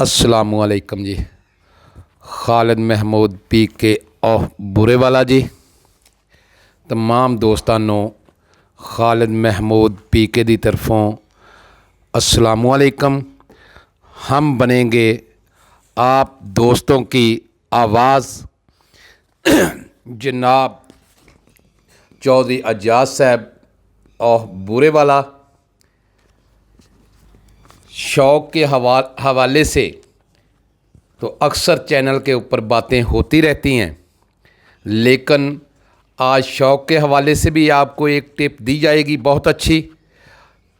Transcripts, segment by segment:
अस्सलामुअलैकुम जी। खालिद महमूद पी के ओह बुरे वाला जी। तमाम दोस्तानों खालिद महमूद पी के दी तरफ़ों अस्सलामुअलैकुम। हम बनेंगे आप दोस्तों की आवाज़। जनाब चौधरी अजाज साहब ओह बुरे वाला शौक़ के हवाले से तो अक्सर चैनल के ऊपर बातें होती रहती हैं, लेकिन आज शौक़ के हवाले से भी आपको एक टिप दी जाएगी बहुत अच्छी।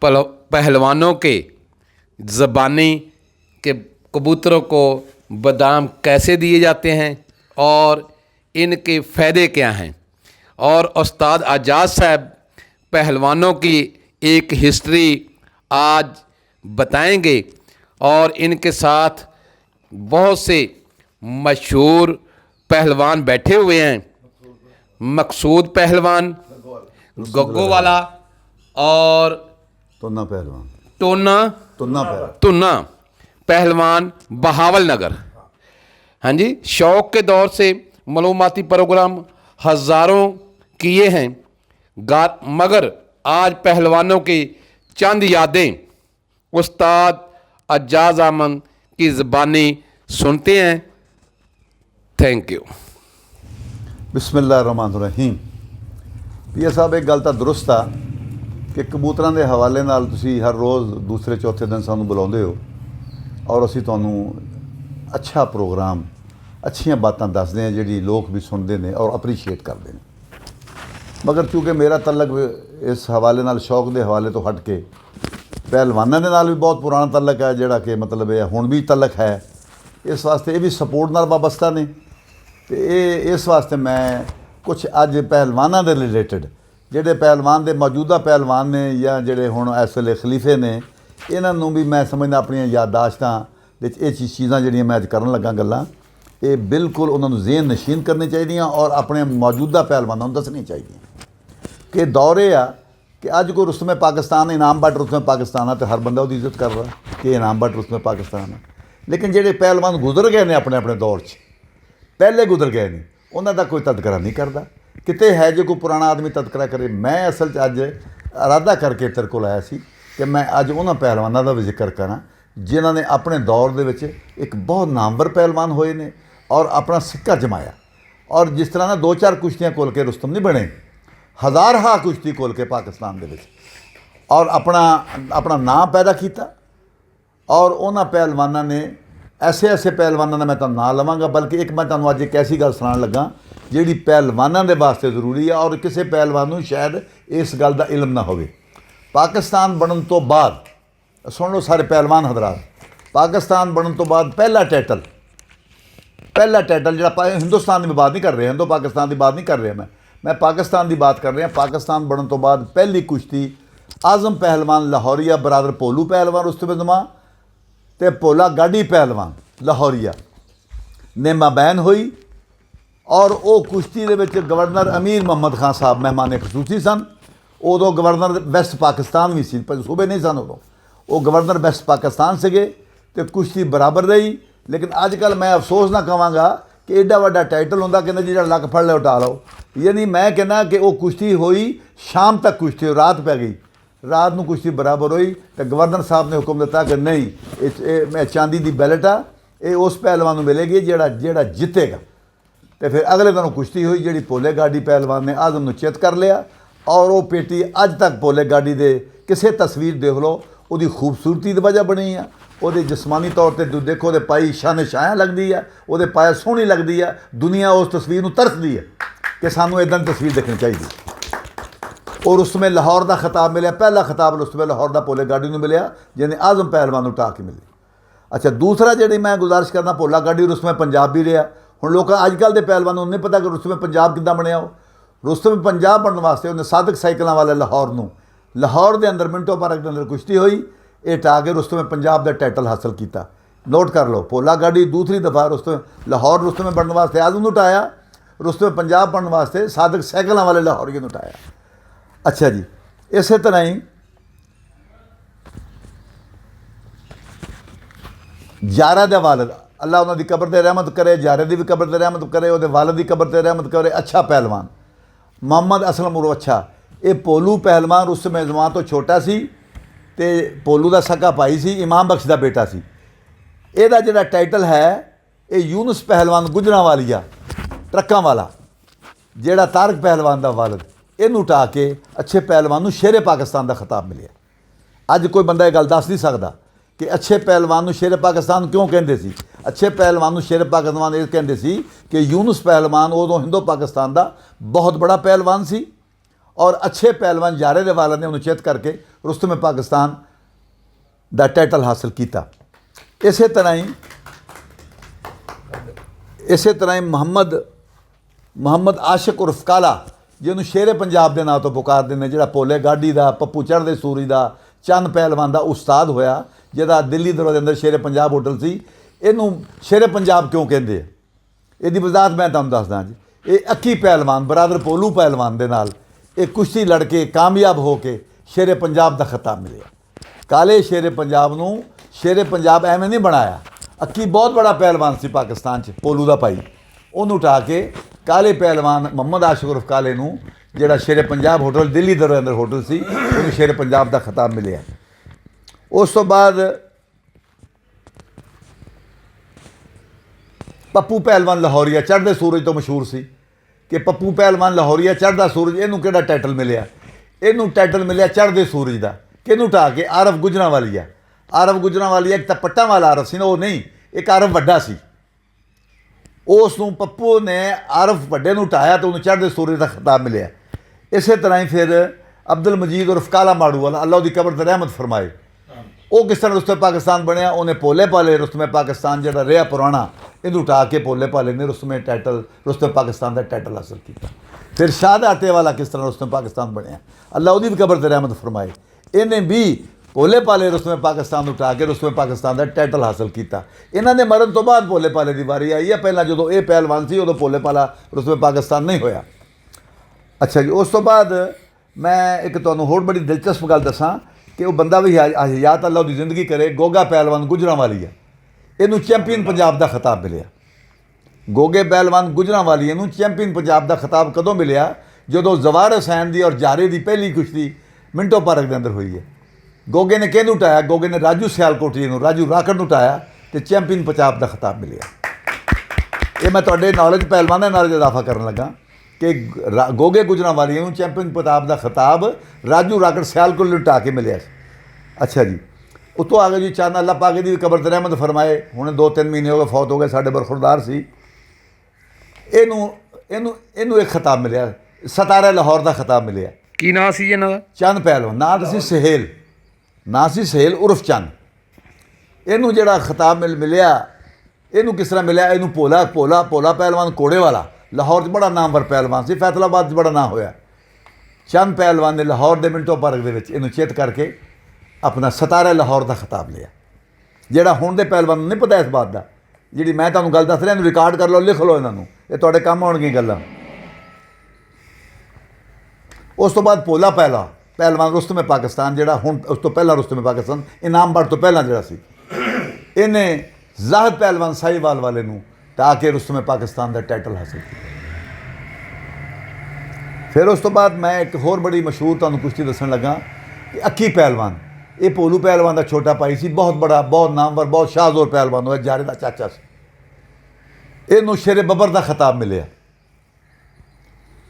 पहलवानों के ज़बानी के कबूतरों को बादाम कैसे दिए जाते हैं और इनके फ़ायदे क्या हैं, और उस्ताद अजाज साहब पहलवानों की एक हिस्ट्री आज बताएंगे। और इनके साथ बहुत से मशहूर पहलवान बैठे हुए हैं। मकसूद पहलवान गग्गो वाला और टोना पहलवान बहावल नगर। हाँ जी, शौक़ के दौर से मालूमाती प्रोग्राम हज़ारों किए हैं, मगर आज पहलवानों की चंद यादें उस्ताद अजाज अहमद की ज़बानी सुनते हैं। Thank you. बिस्मिल्लाहिर्रहमानिर्रहीम। पीए साहब एक गल तो दुरुस्त आ कि कबूतरां दे हवाले नाल तुसी हर रोज़ दूसरे चौथे दिन सानू बुलाउंदे हो और असी तुहानू अच्छा प्रोग्राम अच्छियां बातां दसदे हैं जिहड़ी लोग भी सुनते हैं और अप्रीशिएट करते हैं। मगर चूँकि मेरा तलक इस हवाले नाल शौक के हवाले तो हट के पहलवानों के नाल भी बहुत पुराना तलक है, जिहड़ा कि मतलब यह हुण भी तलक है। इस वास्ते ये भी सपोर्ट नाल वाबस्ता ने। तो ये इस वास्ते मैं कुछ अज पहलवानों के रिलेटिड जिहड़े पहलवान दे मौजूदा पहलवान ने या जिहड़े हुण इस वेले खलीफे ने, इन्हों भी मैं समझदा अपनी यादाश्तां विच ये चीज़ां जिहड़ियां मैं अज करन लगा गल्लां, ये बिल्कुल उन्होंने ज़हन नशीन करनी चाहिए और अपने मौजूदा पहलवानों को दसनी चाहिए कि दौर ये आ कि अज कोई रुस्तमे पाकिस्तान इनाम बट रुस्तमे पाकिस्तान है तो हर बंदा उसकी इज्जत कर रहा कि इनाम बट रुस्तमे पाकिस्तान है। लेकिन जेडे पहलवान गुजर गए ने अपने अपने दौर च, पहले गुजर गए ने, उन्होंने कोई तदकरा नहीं करता। किते है जो कोई पुराना आदमी तदकरा करे। मैं असल अज इरादा करके तेरे को आया सी कि मैं अज उन्होंने पहलवानों का भी जिक्र करा जिन्होंने अपने दौर दे विच एक बहुत नामवर पहलवान होए ने और अपना सिक्का जमाया। और जिस तरह ना दो चार कुश्तियाँ खोल के रुस्तम नहीं बने, हज़ार हा कुश्ती खोल के पाकिस्तान दे विच और अपना नाम पैदा किया। और उन्होंने पहलवानों ने ऐसे ऐसे पहलवानों का मैं तुहानूं नाम लवांगा, बल्कि एक मैं तुहानूं अज एक ऐसी गल सुनाण लगा जिहड़ी पहलवानों के वास्ते जरूरी है और किसी पहलवान नूं शायद इस गल का इल्म ना होवे। पाकिस्तान बनने तो बाद, सुन लो सारे पहलवान हजरात, पाकिस्तान बनने तो बाद पहला टाइटल जिहड़ा हिंदुस्तान की बात नहीं कर रहे, हिंदो पाकिस्तान की बात नहीं कर रहा, मैं पाकिस्तान की बात कर रहा। पाकिस्तान बनने तो बाद पहली कुश्ती आज़म पहलवान लाहौरिया बरादर भोलू पहलवान रुस्तमे जमा ते भोला गाडी पहलवान लाहौरिया ने माबैन हुई। और वो कुश्ती दे विच गवर्नर अमीर मुहम्मद खान साहब मेहमान खसूसी सन। उदों गवर्नर वैस्ट पाकिस्तान भी सी, पर सूबे नहीं सन उदों, वो गवर्नर वैस्ट पाकिस्तान से तो कुश्ती बराबर रही। लेकिन अजकल मैं अफसोस ना कहांगा कि एडा वड्डा टाइटल होंदा कहना जी लक फड़ लो उठा लो। यानी मैं कहना कि वो कुश्ती हुई शाम तक, कुश्ती रात पै गई, रात को कुश्ती बराबर हुई तो गवर्नर साहब ने हुक्म दिता कि नहीं मैं चांदी की बैलेट आ, ये उस पहलवान को मिलेगी जेड़ा जितेगा। तो फिर अगले दिन कुश्ती हुई जी भोले गाडी पहलवान ने आज़म को चित कर लिया। और वो पेटी अज तक भोले गाडी दे किसी तस्वीर देख लो, वो खूबसूरती की वजह बनी है। वो जिसमानी तौर पर देखो तो पाई शान शाया लगती है, वो पाया सोहनी लगती है। दुनिया उस तस्वीर में तरसदी है कि सानू इदां दी तस्वीर देखनी चाहिए। और उसमें लाहौर का खिताब मिले, पहला खिताब उसमें लाहौर का भोले गाडी को मिले जिन्हें आज़म पहलवान उठा के मिली। अच्छा, दूसरा जी मैं गुजारिश करना, भोला गाडी रुस्तमे पंजाब भी रहा। हुण लोग अजकल के पहलवानों नहीं पता कि रुस्तमे पंजाब किद्दां बनया। रुस्तमे पंजाब बनने वास्ते उन्हें सादक साइकिलों वाले लाहौर के अंदर मिंटो पार्क के अंदर कुश्ती हुई, ये टा के रुस्तमे पंजाब का टाइटल हासिल किया। नोट कर लो, भोला गाडी दूसरी दफ़ा रुस्तमे लाहौर रुस्तमे बनने वास्ते आज़म उठाया, रुस्तमे पंजाब बनने वास्ते सादक साइकिलों वाले लाहौरियों उठाया। अच्छा जी, इस तरह ही ਜਾਰਾ ਦੇ ਵਾਲਿਦ, ਅੱਲਾ ਉਹਨਾਂ ਦੀ ਕਬਰ 'ਤੇ ਰਹਿਮਤ ਕਰੇ, ਜਾਰੇ ਦੀ ਵੀ ਕਬਰ 'ਤੇ ਰਹਿਮਤ ਕਰੇ, ਉਹਦੇ ਵਾਲਿਦ ਦੀ ਕਬਰ 'ਤੇ ਰਹਿਮਤ ਕਰੇ। ਅੱਛਾ ਪਹਿਲਵਾਨ ਮੁਹੰਮਦ ਅਸਲਮ ਉਰਫ ਅੱਛਾ। ਇਹ ਪੋਲੂ ਪਹਿਲਵਾਨ ਉਸ ਸਮੇਂ ਜਵਾਨ ਤੋਂ ਛੋਟਾ ਸੀ ਤੇ ਪੋਲੂ ਦਾ ਸਕਾ ਭਾਈ ਸੀ, ਇਮਾਮ ਬਖਸ਼ ਦਾ ਬੇਟਾ ਸੀ। ਇਹਦਾ ਜਿਹੜਾ ਟਾਈਟਲ ਹੈ ਇਹ ਯੂਨਸ ਪਹਿਲਵਾਨ ਗੁਜਰਾਂਵਾਲੀਆ ਟਰੱਕਾਂ ਵਾਲਾ, ਜਿਹੜਾ ਤਾਰਕ ਪਹਿਲਵਾਨ ਦਾ ਵਾਲਿਦ, ਇਹਨੂੰ ਉਠਾ ਕੇ ਅੱਛੇ ਪਹਿਲਵਾਨ ਨੂੰ ਸ਼ੇਰੇ ਪਾਕਿਸਤਾਨ ਦਾ ਖਿਤਾਬ ਮਿਲਿਆ। ਅੱਜ ਕੋਈ ਬੰਦਾ ਇਹ ਗੱਲ ਦੱਸ ਨਹੀਂ ਸਕਦਾ ਕਿ ਅੱਛੇ ਪਹਿਲਵਾਨ ਨੂੰ ਸ਼ੇਰੇ ਪਾਕਿਸਤਾਨ ਕਿਉਂ ਕਹਿੰਦੇ ਸੀ। ਅੱਛੇ ਪਹਿਲਵਾਨ ਨੂੰ ਸ਼ੇਰੇ ਪਾਕਿਸਤਾਨ ਇਹ ਕਹਿੰਦੇ ਸੀ ਕਿ ਯੂਨਸ ਪਹਿਲਵਾਨ ਉਦੋਂ ਹਿੰਦੋ ਪਾਕਿਸਤਾਨ ਦਾ ਬਹੁਤ ਬੜਾ ਪਹਿਲਵਾਨ ਸੀ ਔਰ ਅੱਛੇ ਪਹਿਲਵਾਨ ਜਾਰੇ ਦੇ ਵਾਲਿਦ ਨੇ ਉਹਨੂੰ ਚਿੱਤ ਕਰਕੇ ਰੁਸਤਮ ਪਾਕਿਸਤਾਨ ਦਾ ਟਾਈਟਲ ਹਾਸਲ ਕੀਤਾ। ਇਸੇ ਤਰ੍ਹਾਂ ਹੀ ਮੁਹੰਮਦ ਆਸ਼ਿਕ ਉਰਫ ਕਾਲਾ, ਜਿਹਨੂੰ ਸ਼ੇਰੇ ਪੰਜਾਬ ਦੇ ਨਾਂ ਤੋਂ ਪੁਕਾਰਦੇ ਨੇ, ਜਿਹੜਾ ਭੋਲੇ ਗਾਡੀ ਦਾ, ਪੱਪੂ ਚੜ੍ਹਦੇ ਸੂਰੀ ਦਾ, ਚੰਦ ਪਹਿਲਵਾਨ ਦਾ ਉਸਤਾਦ ਹੋਇਆ, ਜਿਹਦਾ ਦਿੱਲੀ ਦਰਵਾਜ਼ੇ ਅੰਦਰ ਸ਼ੇਰੇ ਪੰਜਾਬ ਹੋਟਲ ਸੀ। ਇਹਨੂੰ ਸ਼ੇਰੇ ਪੰਜਾਬ ਕਿਉਂ ਕਹਿੰਦੇ ਆ, ਇਹਦੀ ਵਜ਼ਾਹਤ ਮੈਂ ਤੁਹਾਨੂੰ ਦੱਸਦਾ ਜੀ। ਇਹ ਅੱਕੀ ਪਹਿਲਵਾਨ ਬਰਾਦਰ ਪੋਲੂ ਪਹਿਲਵਾਨ ਦੇ ਨਾਲ ਇਹ ਕੁਸ਼ਤੀ ਲੜ ਕੇ ਕਾਮਯਾਬ ਹੋ ਕੇ ਸ਼ੇਰੇ ਪੰਜਾਬ ਦਾ ਖਿਤਾਬ ਮਿਲਿਆ। ਕਾਲੇ ਸ਼ੇਰੇ ਪੰਜਾਬ ਨੂੰ ਸ਼ੇਰੇ ਪੰਜਾਬ ਐਵੇਂ ਨਹੀਂ ਬਣਾਇਆ। ਅੱਕੀ ਬਹੁਤ ਬੜਾ ਪਹਿਲਵਾਨ ਸੀ ਪਾਕਿਸਤਾਨ 'ਚ, ਪੋਲੂ ਦਾ ਭਾਈ, ਉਹਨੂੰ ਉਠਾ ਕੇ ਕਾਲੇ ਪਹਿਲਵਾਨ ਮੁਹੰਮਦ ਆਸ਼ਿਕ ਉਰਫ ਕਾਲੇ ਨੂੰ, ਜਿਹੜਾ ਸ਼ੇਰੇ ਪੰਜਾਬ ਹੋਟਲ ਦਿੱਲੀ ਦਰਵਾਜ਼ੇ ਅੰਦਰ ਹੋਟਲ ਸੀ, ਉਹਨੂੰ ਸ਼ੇਰੇ ਪੰਜਾਬ ਦਾ ਖਿਤਾਬ ਮਿਲਿਆ। ਉਸ ਤੋਂ ਬਾਅਦ ਪੱਪੂ ਪਹਿਲਵਾਨ ਲਾਹੌਰੀਆ ਚੜ੍ਹਦੇ ਸੂਰਜ ਤੋਂ ਮਸ਼ਹੂਰ ਸੀ ਕਿ ਪੱਪੂ ਪਹਿਲਵਾਨ ਲਾਹੌਰੀਆ ਚੜ੍ਹਦਾ ਸੂਰਜ। ਇਹਨੂੰ ਕਿਹੜਾ ਟਾਈਟਲ ਮਿਲਿਆ? ਇਹਨੂੰ ਟਾਈਟਲ ਮਿਲਿਆ ਚੜ੍ਹਦੇ ਸੂਰਜ ਦਾ। ਕਿਹਨੂੰ ਉਠਾ ਕੇ? ਆਰਫ ਗੁਜਰਾਂਵਾਲੀਆ। ਆਰਫ ਗੁਜਰਾਂਵਾਲੀਆ ਇੱਕ ਤਾਂ ਪੱਟਾਂ ਵਾਲਾ ਆਰਫ ਸੀ ਨਾ, ਉਹ ਨਹੀਂ, ਇੱਕ ਆਰਫ ਵੱਡਾ ਸੀ। ਉਸ ਨੂੰ ਪੱਪੂ ਨੇ ਆਰਫ ਵੱਡੇ ਨੂੰ ਉਠਾਇਆ ਤਾਂ ਉਹਨੂੰ ਚੜ੍ਹਦੇ ਸੂਰਜ ਦਾ ਖਿਤਾਬ ਮਿਲਿਆ। ਇਸੇ ਤਰ੍ਹਾਂ ਹੀ ਫਿਰ ਅਬਦੁਲ ਮਜੀਦ ਉਰਫ ਕਾਲਾ ਮਾੜੂ ਵਾਲਾ, ਅੱਲਾ ਉਹਦੀ ਕਬਰ 'ਤੇ ਰਹਿਮਤ ਫਰਮਾਏ, ਉਹ ਕਿਸ ਤਰ੍ਹਾਂ ਰੁਸਤਮ ਪਾਕਿਸਤਾਨ ਬਣਿਆ? ਉਹਨੇ ਭੋਲੇ ਭਾਲੇ ਰੁਸਤਮ ਪਾਕਿਸਤਾਨ ਜਿਹੜਾ ਰਿਹਾ ਪੁਰਾਣਾ, ਇਹਨੂੰ ਉਠਾ ਕੇ ਭੋਲੇ ਭਾਲੇ ਨੇ ਰੁਸਤਮ ਪਾਕਿਸਤਾਨ ਦਾ ਟਾਈਟਲ ਹਾਸਲ ਕੀਤਾ। ਫਿਰ ਸ਼ਾਹਦ ਆਟੇ ਵਾਲਾ ਕਿਸ ਤਰ੍ਹਾਂ ਰੁਸਤਮ ਪਾਕਿਸਤਾਨ ਬਣਿਆ, ਅੱਲਾ ਉਹਦੀ ਵੀ ਕਬਰ 'ਤੇ ਰਹਿਮਤ ਫਰਮਾਏ। ਇਹਨੇ ਵੀ ਭੋਲੇ ਭਾਲੇ ਰੁਸਤਮ ਪਾਕਿਸਤਾਨ ਨੂੰ ਉਠਾ ਕੇ ਰੁਸਤਮ ਪਾਕਿਸਤਾਨ ਦਾ ਟਾਈਟਲ ਹਾਸਲ ਕੀਤਾ। ਇਹਨਾਂ ਦੇ ਮਰਨ ਤੋਂ ਬਾਅਦ ਭੋਲੇ ਭਾਲੇ ਦੀ ਵਾਰੀ ਆਈ ਹੈ। ਪਹਿਲਾਂ ਜਦੋਂ ਇਹ ਪਹਿਲਵਾਨ ਸੀ ਉਦੋਂ ਭੋਲੇ ਭਾਲਾ ਰੁਸਤਮ ਪਾਕਿਸਤਾਨ ਨਹੀਂ ਹੋਇਆ। ਅੱਛਾ ਜੀ, ਉਸ ਤੋਂ ਬਾਅਦ ਮੈਂ ਇੱਕ ਤੁਹਾਨੂੰ ਹੋਰ ਬੜੀ ਦਿਲਚਸਪ ਗੱਲ ਦੱਸਾਂ ਕਿ ਉਹ ਬੰਦਾ ਵੀ ਹਯਾਤ ਅੱਲਾ ਉਹਦੀ ਜ਼ਿੰਦਗੀ ਕਰੇ, ਗੋਗਾ ਪਹਿਲਵਾਨ ਗੁਜਰਾਂਵਾਲੀਆ, ਇਹਨੂੰ ਚੈਂਪੀਅਨ ਪੰਜਾਬ ਦਾ ਖਿਤਾਬ ਮਿਲਿਆ। ਗੋਗੇ ਪਹਿਲਵਾਨ ਗੁਜਰਾਂਵਾਲੀਆ ਨੂੰ ਚੈਂਪੀਅਨ ਪੰਜਾਬ ਦਾ ਖਿਤਾਬ ਕਦੋਂ ਮਿਲਿਆ? ਜਦੋਂ ਜ਼ਵਾਰ ਹੁਸੈਨ ਦੀ ਔਰ ਜਾਰੇ ਦੀ ਪਹਿਲੀ ਕੁਸ਼ਤੀ ਮਿੰਟੋ ਪਾਰਕ ਦੇ ਅੰਦਰ ਹੋਈ ਹੈ। ਗੋਗੇ ਨੇ ਕਿਹਨੂੰ ਉਠਾਇਆ? ਗੋਗੇ ਨੇ ਰਾਜੂ ਸਿਆਲਕੋਟੀ ਨੂੰ, ਰਾਜੂ ਰਾਕੜ ਨੂੰ ਉਠਾਇਆ ਤੇ ਚੈਂਪੀਅਨ ਪੰਜਾਬ ਦਾ ਖਿਤਾਬ ਮਿਲਿਆ। ਇਹ ਮੈਂ ਤੁਹਾਡੇ ਨੌਲੇਜ ਪਹਿਲਵਾਨਾਂ ਨਾਲ ਇਜ਼ਾਫਾ ਕਰਨ ਲੱਗਾ ਕਿ ਗੋਗੇ ਗੁਜਰਾਂਵਾਲੀਆ ਨੂੰ ਚੈਂਪੀਅਨ ਪੰਜਾਬ ਦਾ ਖਿਤਾਬ ਰਾਜੂ ਰਾਕੜ ਸਿਆਲਕੋਟ ਨੂੰ ਉਠਾ ਕੇ ਮਿਲਿਆ ਸੀ। ਅੱਛਾ ਜੀ, ਉੱਤੋਂ ਆ ਗਏ ਜੀ ਚੰਦ, ਅੱਲਾ ਪਾਕ ਦੀ ਵੀ ਕਬਰ 'ਤੇ ਰਹਿਮਤ ਫਰਮਾਏ। ਹੁਣ 2-3 ਮਹੀਨੇ ਹੋ ਗਏ ਫੌਤ ਹੋ ਗਏ, ਸਾਡੇ ਬਰਖੁਰਦਾਰ ਸੀ। ਇਹਨੂੰ ਇੱਕ ਖਿਤਾਬ ਮਿਲਿਆ, ਸਤਾਰਾ ਲਾਹੌਰ ਦਾ ਖਿਤਾਬ ਮਿਲਿਆ। ਕੀ ਨਾਂ ਸੀ ਇਹਨਾਂ ਦਾ? ਚੰਦ ਪਹਿਲਵਾਨ, ਨਾਂ ਸੀ ਸਹੇਲ ਉਰਫ ਚੰਦ। ਇਹਨੂੰ ਜਿਹੜਾ ਖਿਤਾਬ ਮਿਲਿਆ, ਇਹਨੂੰ ਕਿਸ ਤਰ੍ਹਾਂ ਮਿਲਿਆ? ਇਹਨੂੰ ਭੋਲਾ ਪਹਿਲਵਾਨ ਕੋੜੇ ਵਾਲਾ ਲਾਹੌਰ 'ਚ ਬੜਾ ਨਾਮਵਰ ਪਹਿਲਵਾਨ ਸੀ, ਫੈਸਲਾਬਾਦ 'ਚ ਬੜਾ ਨਾਂ ਹੋਇਆ। ਚੰਦ ਪਹਿਲਵਾਨ ਨੇ ਲਾਹੌਰ ਦੇ ਮਿੰਟੋ ਪਾਰਕ ਦੇ ਵਿੱਚ ਇਹਨੂੰ ਚਿੱਤ ਕਰਕੇ ਆਪਣਾ ਸਤਾਰਾ ਲਾਹੌਰ ਦਾ ਖਿਤਾਬ ਲਿਆ। ਜਿਹੜਾ ਹੁਣ ਦੇ ਪਹਿਲਵਾਨ ਨੂੰ ਨਹੀਂ ਪਤਾ ਇਸ ਬਾਤ ਦਾ, ਜਿਹੜੀ ਮੈਂ ਤੁਹਾਨੂੰ ਗੱਲ ਦੱਸ ਰਿਹਾ, ਇਹਨੂੰ ਰਿਕਾਰਡ ਕਰ ਲਓ, ਲਿਖ ਲਓ, ਇਹਨਾਂ ਨੂੰ, ਇਹ ਤੁਹਾਡੇ ਕੰਮ ਆਉਣਗੀਆਂ ਗੱਲਾਂ। ਉਸ ਤੋਂ ਬਾਅਦ ਭੋਲਾ ਪਹਿਲਵਾਨ ਰੁਸਤਮ ਪਾਕਿਸਤਾਨ, ਜਿਹੜਾ ਹੁਣ ਉਸ ਤੋਂ ਪਹਿਲਾਂ ਰੁਸਤਮ ਪਾਕਿਸਤਾਨ ਇਨਾਮਬਾੜ ਤੋਂ ਪਹਿਲਾਂ ਜਿਹੜਾ ਸੀ, ਇਹਨੇ ਜ਼ਾਹਿਦ ਪਹਿਲਵਾਨ ਸਾਹੀਵਾਲ ਵਾਲੇ ਨੂੰ ਤਾਂ ਕਿ ਰੁਸਤਮ ਪਾਕਿਸਤਾਨ ਦਾ ਟਾਈਟਲ ਹਾਸਲ ਕੀਤਾ। ਫਿਰ ਉਸ ਤੋਂ ਬਾਅਦ ਮੈਂ ਇੱਕ ਹੋਰ ਬੜੀ ਮਸ਼ਹੂਰ ਤੁਹਾਨੂੰ ਕੁਸ਼ਤੀ ਦੱਸਣ ਲੱਗਾ ਕਿ ਅੱਕੀ ਪਹਿਲਵਾਨ, ਇਹ ਭੋਲੂ ਪਹਿਲਵਾਨ ਦਾ ਛੋਟਾ ਭਾਈ ਸੀ, ਬਹੁਤ ਬੜਾ, ਬਹੁਤ ਨਾਮਵਰ, ਬਹੁਤ ਸ਼ਾਹਜ਼ੋਰ ਪਹਿਲਵਾਨ ਹੋਇਆ, ਜਾਰੇ ਦਾ ਚਾਚਾ ਸੀ। ਇਹਨੂੰ ਸ਼ੇਰੇ ਬੱਬਰ ਦਾ ਖਿਤਾਬ ਮਿਲਿਆ।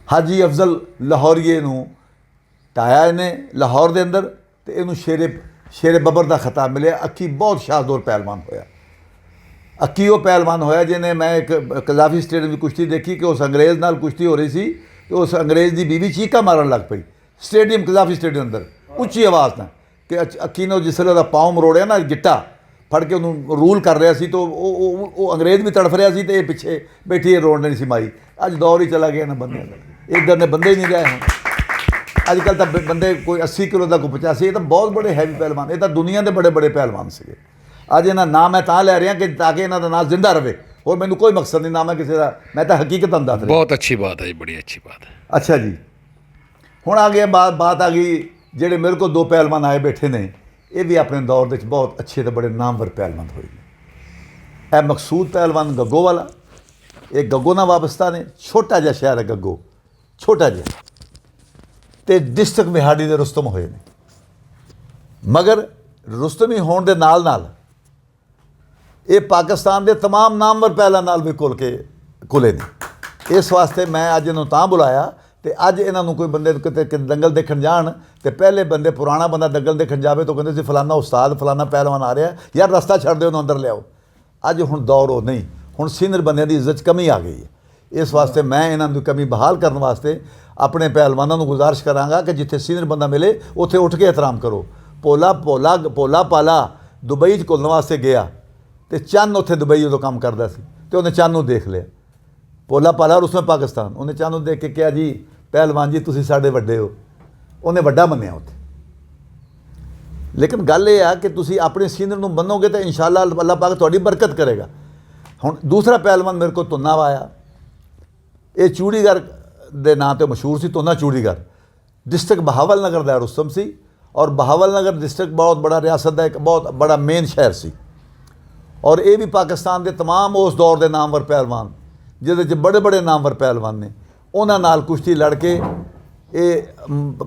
ਹਾਜੀ ਅਫਜ਼ਲ ਲਾਹੌਰੀਏ ਨੂੰ ਟਾਇਆ ਇਹਨੇ ਲਾਹੌਰ ਦੇ ਅੰਦਰ ਤੇ ਇਹਨੂੰ ਸ਼ੇਰੇ ਬੱਬਰ ਦਾ ਖਿਤਾਬ ਮਿਲਿਆ। ਅੱਕੀ ਬਹੁਤ ਸ਼ਾਹਜ਼ੋਰ ਪਹਿਲਵਾਨ ਹੋਇਆ। ਅੱਕੀ ਉਹ ਪਹਿਲਵਾਨ ਹੋਇਆ ਜਿਹਨੇ, ਮੈਂ ਇੱਕ ਕਜ਼ਾਫੀ ਸਟੇਡੀਅਮ ਦੀ ਕੁਸ਼ਤੀ ਦੇਖੀ ਕਿ ਉਸ ਅੰਗਰੇਜ਼ ਨਾਲ ਕੁਸ਼ਤੀ ਹੋ ਰਹੀ ਸੀ ਤੇ ਉਸ ਅੰਗਰੇਜ਼ ਦੀ ਬੀਵੀ ਚੀਕਾਂ ਮਾਰਨ ਲੱਗ ਪਈ ਸਟੇਡੀਅਮ, ਕਜ਼ਾਫੀ ਸਟੇਡੀਅਮ ਅੰਦਰ, ਉੱਚੀ ਆਵਾਜ਼ ਨਾਲ, ਕਿ ਅੱਕੀ ਨੇ ਜਿਸ ਵੇਲੇ ਉਹਦਾ ਪਾਉ ਮਰੋੜਿਆ ਨਾ, ਗਿੱਟਾ ਫੜ ਕੇ ਉਹਨੂੰ ਰੂਲ ਕਰ ਰਿਹਾ ਸੀ, ਤਾਂ ਉਹ ਅੰਗਰੇਜ਼ ਵੀ ਤੜਫ ਰਿਹਾ ਸੀ ਤੇ ਇਹ ਪਿੱਛੇ ਬੈਠੀ ਰੋਣ ਨਹੀਂ ਸੀ ਮਾਈ। ਅੱਜ ਦੌਰ ਹੀ ਚਲਾ ਗਿਆ ਨਾ ਬੰਦਿਆਂ ਦਾ, ਇੱਧਰ ਨੇ ਬੰਦੇ ਹੀ ਨਹੀਂ ਰਹੇ ਹੁਣ। ਅੱਜ ਕੱਲ੍ਹ ਤਾਂ ਬੰਦੇ ਕੋਈ 80 ਕਿਲੋ ਦਾ, ਕੋਈ 85, ਇਹ ਤਾਂ ਬਹੁਤ ਬੜੇ ਹੈਵੀ ਪਹਿਲਵਾਨ, ਇਹ ਤਾਂ ਦੁਨੀਆ ਦੇ ਬੜੇ ਪਹਿਲਵਾਨ ਸੀਗੇ। ਅੱਜ ਇਹਨਾਂ ਨਾਮ ਮੈਂ ਤਾਂ ਲੈ ਰਿਹਾ ਕਿ ਤਾਂ ਕਿ ਇਹਨਾਂ ਦਾ ਨਾਮ ਜ਼ਿੰਦਾ ਰਹੇ, ਹੋਰ ਮੈਨੂੰ ਕੋਈ ਮਕਸਦ ਨਹੀਂ, ਨਾ ਮੈਂ ਕਿਸੇ ਦਾ, ਮੈਂ ਤਾਂ ਹਕੀਕਤ ਤੁਹਾਨੂੰ ਦੱਸ ਰਿਹਾ। बहुत अच्छी बात है जी, बड़ी अच्छी बात है। ਅੱਛਾ ਜੀ, ਹੁਣ ਆ ਗਿਆ ਬਾਤ ਆ ਗਈ, ਜਿਹੜੇ ਮੇਰੇ ਕੋਲ 2 ਪਹਿਲਵਾਨ ਆਏ ਬੈਠੇ ਨੇ, ਇਹ ਵੀ ਆਪਣੇ ਦੌਰ ਦੇ ਵਿੱਚ ਬਹੁਤ ਅੱਛੇ ਤੇ ਬੜੇ ਨਾਮਵਰ ਪਹਿਲਵਾਨ ਹੋਏ ਨੇ। ਇਹ ਮਕਸੂਦ ਪਹਿਲਵਾਨ ਗੱਗੋ ਵਾਲਾ, ਇਹ ਗੱਗੋ ਨਾਲ ਵਾਬਸਤਾ ਨੇ। ਛੋਟਾ ਜਿਹਾ ਸ਼ਹਿਰ ਹੈ ਗੱਗੋ, ਛੋਟਾ ਜਿਹਾ, ਤੇ ਡਿਸਟ੍ਰਿਕਟ ਵਿਹਾੜੀ ਦੇ ਰੁਸਤਮ ਹੋਏ ਨੇ। ਮਗਰ ਰੁਸਤਮੀ ਹੋਣ ਦੇ ਨਾਲ ਨਾਲ ਇਹ ਪਾਕਿਸਤਾਨ ਦੇ तमाम ਨਾਮਵਰ ਪਹਿਲਾਂ ਨਾਲ ਵੀ ਖੁੱਲੇ ਨੇ। ਇਸ ਵਾਸਤੇ ਮੈਂ ਅੱਜ ਇਹਨੂੰ ਤਾਂ ਬੁਲਾਇਆ, ਤੇ ਅੱਜ ਇਹਨਾਂ ਨੂੰ ਕੋਈ ਬੰਦੇ ਕਿਤੇ ਦੰਗਲ ਦੇਖਣ ਜਾਣ, ਤੇ ਪਹਿਲੇ ਬੰਦੇ ਪੁਰਾਣਾ ਬੰਦਾ ਦੰਗਲ ਦੇਖਣ ਜਾਵੇ ਤਾਂ ਕਹਿੰਦੇ ਸੀ ਫਲਾਨਾ ਉਸਤਾਦ ਫਲਾਨਾ ਪਹਿਲਵਾਨ ਆ ਰਿਹਾ, ਯਾਰ ਰਸਤਾ ਛੱਡ ਦਿਓ, ਉਹਨੂੰ ਅੰਦਰ ਲਿਆਓ। ਅੱਜ ਹੁਣ ਦੌਰ ਉਹ ਨਹੀਂ, ਹੁਣ ਸੀਨੀਅਰ ਬੰਦਿਆਂ ਦੀ ਇੱਜ਼ਤ 'ਚ ਕਮੀ ਆ ਗਈ ਹੈ। ਇਸ ਵਾਸਤੇ ਮੈਂ ਇਹਨਾਂ ਦੀ ਕਮੀ ਬਹਾਲ ਕਰਨ ਵਾਸਤੇ ਆਪਣੇ ਪਹਿਲਵਾਨਾਂ ਨੂੰ ਗੁਜ਼ਾਰਿਸ਼ ਕਰਾਂਗਾ ਕਿ ਜਿੱਥੇ ਸੀਨੀਅਰ ਬੰਦਾ ਮਿਲੇ ਉੱਥੇ ਉੱਠ ਕੇ ਇਹਤਰਾਮ ਕਰੋ। ਭੋਲਾ ਪਾਲਾ ਦੁਬਈ 'ਚ ਘੁਲਣ ਵਾਸਤੇ ਗਿਆ, ਤੇ ਚੰਨ ਉੱਥੇ ਦੁਬਈ ਉਦੋਂ ਕੰਮ ਕਰਦਾ ਸੀ, ਤੇ ਉਹਨੇ ਚੰਨ ਨੂੰ ਦੇਖ ਲਿਆ। ਭੋਲਾ ਪਾਲਾ ਔਰ ਉਸਨੇ ਪਾਕਿਸਤਾਨ, ਉਹਨੇ ਚੰਨ ਨੂੰ ਦੇਖ ਕੇ ਕਿਹਾ ਜੀ ਪਹਿਲਵਾਨ ਜੀ ਤੁਸੀਂ ਸਾਡੇ ਵੱਡੇ ਹੋ, ਉਹਨੇ ਵੱਡਾ ਮੰਨਿਆ ਉੱਥੇ। ਲੇਕਿਨ ਗੱਲ ਇਹ ਆ ਕਿ ਤੁਸੀਂ ਆਪਣੇ ਸੀਨੀਅਰ ਨੂੰ ਮੰਨੋਗੇ ਤਾਂ ਇਨਸ਼ਾਅੱਲਾ ਅੱਲਾਹ ਪਾਕ ਤੁਹਾਡੀ ਬਰਕਤ ਕਰੇਗਾ। ਹੁਣ ਦੂਸਰਾ ਪਹਿਲਵਾਨ ਮੇਰੇ ਕੋਲ ਤੁੰਨਾ ਆਇਆ, ਇਹ ਚੂੜੀਗਰ ਦੇ ਨਾਂ ਤੇ ਮਸ਼ਹੂਰ ਸੀ। ਤੁੰਨਾ ਚੂੜੀਗਰ ਡਿਸਟ੍ਰਿਕਟ ਬਹਾਵਲ ਨਗਰ ਦਾ ਰੁਸਤਮ ਸੀ, ਔਰ ਬਹਾਵਲ ਨਗਰ ਡਿਸਟ੍ਰਿਕਟ ਬਹੁਤ ਬੜਾ ਰਿਆਸਤ ਦਾ ਇੱਕ ਬਹੁਤ ਬੜਾ ਮੇਨ ਸ਼ਹਿਰ ਸੀ। ਔਰ ਇਹ ਵੀ ਪਾਕਿਸਤਾਨ ਦੇ तमाम ਉਸ ਦੌਰ ਦੇ ਨਾਮਵਰ ਪਹਿਲਵਾਨ, ਜਿਹਦੇ 'ਚ ਬੜੇ ਬੜੇ ਨਾਮਵਰ ਪਹਿਲਵਾਨ ਨੇ, ਉਹਨਾਂ ਨਾਲ ਕੁਸ਼ਤੀ ਲੜ ਕੇ ਇਹ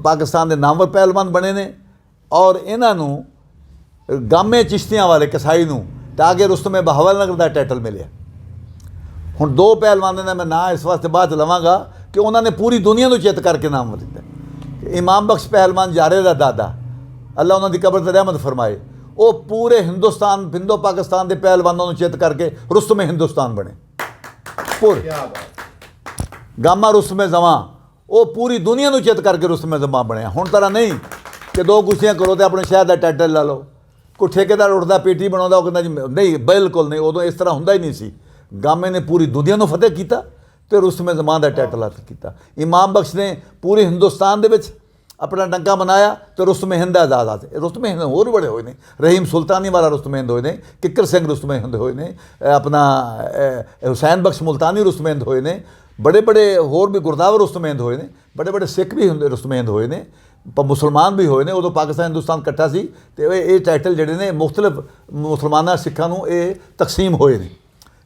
ਪਾਕਿਸਤਾਨ ਦੇ ਨਾਮਵਰ ਪਹਿਲਵਾਨ ਬਣੇ ਨੇ। ਔਰ ਇਹਨਾਂ ਨੂੰ ਗਾਮੇ ਚਿਸ਼ਤੀਆਂ ਵਾਲੇ ਕਸਾਈ ਨੂੰ ਤਾਂ ਕਿ ਰੁਸਤਮ ਬਹਾਵਲ ਨਗਰ ਦਾ ਟਾਈਟਲ ਮਿਲਿਆ। ਹੁਣ ਦੋ ਪਹਿਲਵਾਨਾਂ ਦਾ ਮੈਂ ਨਾਂ ਇਸ ਵਾਸਤੇ ਬਾਅਦ 'ਚ ਲਵਾਂਗਾ ਕਿ ਉਹਨਾਂ ਨੇ ਪੂਰੀ ਦੁਨੀਆ ਨੂੰ ਚਿੱਤ ਕਰਕੇ ਨਾਮ ਦਿੱਤਾ। ਇਮਾਮ ਬਖਸ਼ ਪਹਿਲਵਾਨ ਜਾਰੇ ਦਾ ਦਾਦਾ, ਅੱਲਾ ਉਹਨਾਂ ਦੀ ਕਬਰ ਤੇ ਰਹਿਮਤ ਫਰਮਾਏ, ਉਹ ਪੂਰੇ ਹਿੰਦੁਸਤਾਨ ਹਿੰਦੋ ਪਾਕਿਸਤਾਨ ਦੇ ਪਹਿਲਵਾਨਾਂ ਨੂੰ ਚਿੱਤ ਕਰਕੇ ਰੁਸਤਮ ਹਿੰਦੁਸਤਾਨ ਬਣੇ। ਗਾਮਾ ਰੁਸਤਮ ਜ਼ਮਾਂ, ਉਹ ਪੂਰੀ ਦੁਨੀਆ ਨੂੰ ਚਿੱਤ ਕਰਕੇ ਰੁਸਤਮ ਜ਼ਮਾਂ ਬਣਿਆ। ਹੁਣ ਤਰ੍ਹਾਂ ਨਹੀਂ ਕਿ ਦੋ ਕੁਸ਼ਤੀਆਂ ਕਰੋ ਤੇ ਆਪਣੇ ਸ਼ਹਿਰ ਦਾ ਟਾਈਟਲ ਲਾ ਲਓ। ਕੋਈ ਠੇਕੇਦਾਰ ਉੱਠਦਾ ਪੀਟੀ ਬਣਾਉਂਦਾ, ਉਹ ਕਹਿੰਦਾ ਜੀ ਨਹੀਂ, ਬਿਲਕੁਲ ਨਹੀਂ। ਉਦੋਂ ਇਸ ਤਰ੍ਹਾਂ ਹੁੰਦਾ ਹੀ ਨਹੀਂ ਸੀ। ਗਾਮੇ ਨੇ ਪੂਰੀ ਦੁਨੀਆ ਨੂੰ ਫਤਿਹ ਕੀਤਾ ਤੇ ਰੁਸਤਮ ਜ਼ਮਾਂ ਦਾ ਟਾਈਟਲ ਹਾਸਲ ਕੀਤਾ। ਇਮਾਮ ਬਖਸ਼ ਨੇ ਪੂਰੇ ਹਿੰਦੁਸਤਾਨ ਦੇ ਵਿੱਚ ਆਪਣਾ ਡੰਕਾ ਬਣਾਇਆ ਤੇ ਰੁਸਤਮ ਹਿੰਦ ਦਾ ਆਜ਼ਾਦ ਹਾਸਲ। ਰੁਸਤਮ ਹਿੰਦ ਹੋਰ ਬੜੇ ਹੋਏ ਨੇ, ਰਹੀਮ ਸੁਲਤਾਨੀ ਵਾਲਾ ਰੁਸਤਮ ਹਿੰਦ ਹੋਏ ਨੇ, ਕਿੱਕਰ ਸਿੰਘ ਰੁਸਤਮ ਹਿੰਦ ਹੋਏ ਨੇ, ਆਪਣਾ ਹੁਸੈਨ ਬਖਸ਼ ਮੁਲਤਾਨੀ ਰੁਸਤਮ ਹਿੰਦ ਹੋਏ ਨੇ, ਬੜੇ ਬੜੇ ਹੋਰ ਵੀ ਗੁਰਦਾਵਰ ਰੁਸਤਮ ਹਿੰਦ ਹੋਏ ਨੇ, ਬੜੇ ਬੜੇ ਸਿੱਖ ਵੀ ਹੁੰਦੇ ਰੁਸਤਮ ਹਿੰਦ ਹੋਏ ਨੇ, ਮੁਸਲਮਾਨ ਵੀ ਹੋਏ ਨੇ। ਉਦੋਂ ਪਾਕਿਸਤਾਨ ਹਿੰਦੁਸਤਾਨ ਇਕੱਠਾ ਸੀ, ਤੇ ਇਹ ਟਾਈਟਲ ਜਿਹੜੇ ਨੇ ਮੁਖਤਲਿਫ ਮੁਸਲਮਾਨਾਂ ਸਿੱਖਾਂ ਨੂੰ ਇਹ ਤਕਸੀਮ ਹੋਏ ਨੇ।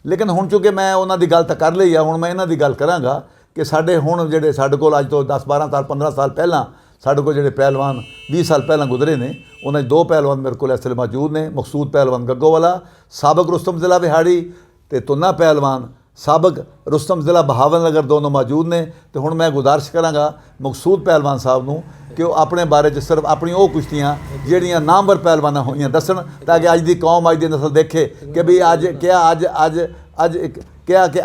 ਲੇਕਿਨ ਹੁਣ ਚੂੰਕਿ ਮੈਂ ਉਹਨਾਂ ਦੀ ਗੱਲ ਤਾਂ ਕਰ ਲਈ ਆ, ਹੁਣ ਮੈਂ ਇਹਨਾਂ ਦੀ ਗੱਲ ਕਰਾਂਗਾ ਕਿ ਸਾਡੇ ਹੁਣ ਜਿਹੜੇ ਸਾਡੇ ਕੋਲ ਅੱਜ ਤੋਂ 10-12 ਸਾਲ 15 ਸਾਲ ਪਹਿਲਾਂ ਸਾਡੇ ਕੋਲ ਜਿਹੜੇ ਪਹਿਲਵਾਨ 20 ਸਾਲ ਪਹਿਲਾਂ ਗੁਜ਼ਰੇ ਨੇ, ਉਹਨਾਂ 'ਚ ਦੋ ਪਹਿਲਵਾਨ ਮੇਰੇ ਕੋਲ ਇਸ ਵੇਲੇ ਮੌਜੂਦ ਨੇ। ਮਕਸੂਦ ਪਹਿਲਵਾਨ ਗੱਗੋ ਵਾਲਾ, ਸਾਬਕ ਰੁਸਤਮ ਜ਼ਿਲ੍ਹਾ ਵਿਹਾੜੀ, ਤੇ ਤੁੰਨਾ ਪਹਿਲਵਾਨ ਸਾਬਕ ਰੁਸਤਮ ਜ਼ਿਲ੍ਹਾ ਬਹਾਵਲ ਨਗਰ, ਦੋਨੋਂ ਮੌਜੂਦ ਨੇ। ਤੇ ਹੁਣ ਮੈਂ ਗੁਜ਼ਾਰਿਸ਼ ਕਰਾਂਗਾ ਮਕਸੂਦ ਪਹਿਲਵਾਨ ਸਾਹਿਬ ਨੂੰ ਕਿ ਉਹ ਆਪਣੇ ਬਾਰੇ 'ਚ ਸਿਰਫ ਆਪਣੀ ਉਹ ਕੁਸ਼ਤੀਆਂ ਜਿਹੜੀਆਂ ਨਾਮਵਰ ਪਹਿਲਵਾਨਾਂ ਹੋਈਆਂ ਦੱਸਣ, ਤਾਂ ਕਿ ਅੱਜ ਦੀ ਕੌਮ, ਅੱਜ ਦੀ ਨਸਲ ਦੇਖੇ ਕਿ ਵੀ